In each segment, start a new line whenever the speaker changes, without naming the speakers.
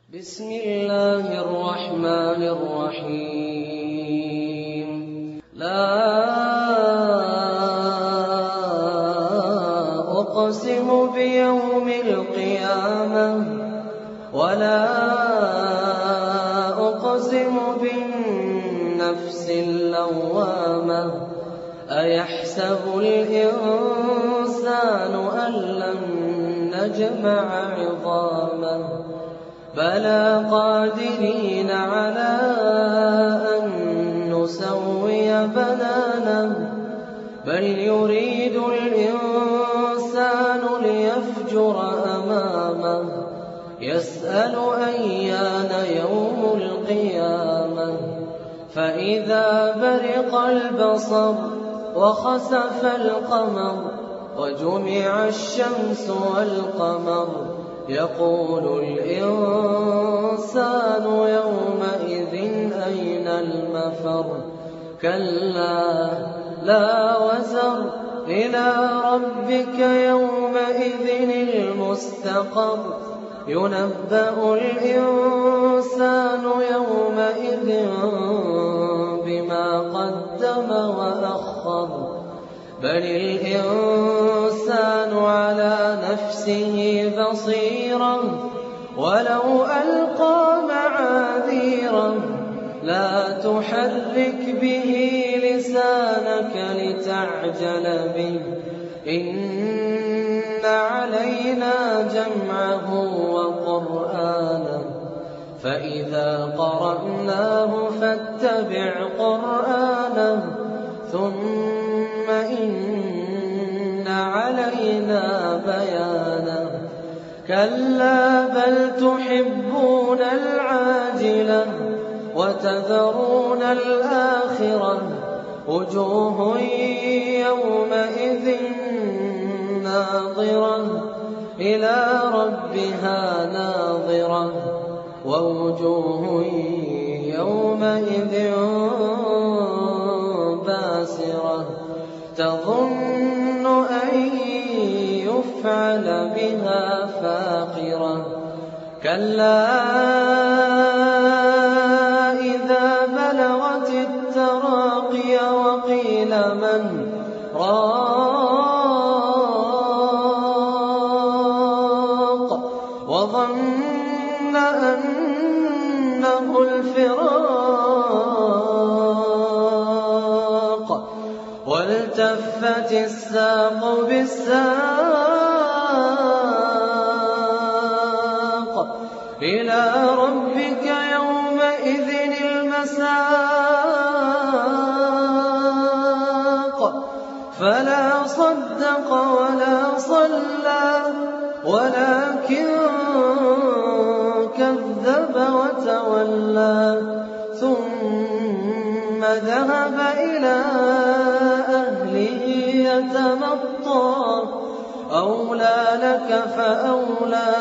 بسم الله الرحمن الرحيم. لا أقسم بيوم القيامة ولا أقسم بالنفس اللوامة أيحسب الإنسان أن لن نجمع عظامه بلى قادرين على أن نسوي بنانه بل يريد الإنسان ليفجر أمامه يسأل أيان يوم القيامة فإذا برق البصر وخسف القمر وجمع الشمس والقمر يقول الإنسان يومئذ أين المفر كلا لا وزر إلى ربك يومئذ المستقر ينبأ الإنسان يومئذ بما قدم وأخر بل الإنسان على نفسه بصيرا ولو ألقى معاذيرا لا تحرك به لسانك لتعجل به إن علينا جمعه وقرآنه فإذا قرأناه فاتبع قرآنه ثم إن علينا بيانه كلا بل تحبون العاجلة وتذرون الآخرة وجوه يومئذ ناظرة إلى ربها ناظرة ووجوه يومئذ باسرة تظن أن يفعل بها فاقرة كلا إذا بلغت التراقي وقيل من راق وظن أنه الفراق والتفت الساق بالساق إلى ربك يومئذ المساق فلا صدق ولا صلى ولكن كذب وتولى ثم ذهب إلى أهله يتمطى أولى لك فأولى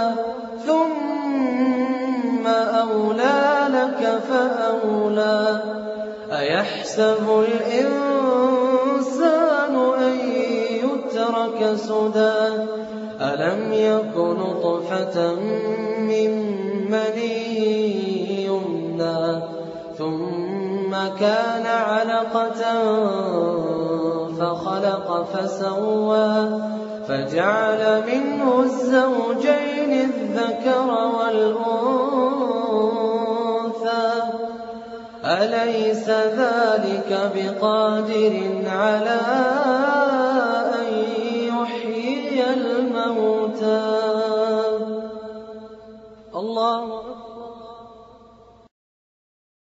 ثم أولى لك فأولى أيحسب الإنسان أن يترك سدى ألم يك نطفة من مني يمنى ثم كان علقة فخلق فسوى فجعل منه الزوجين الذكر والأنثى أليس ذلك بقادر على أن يحيي الموتى الله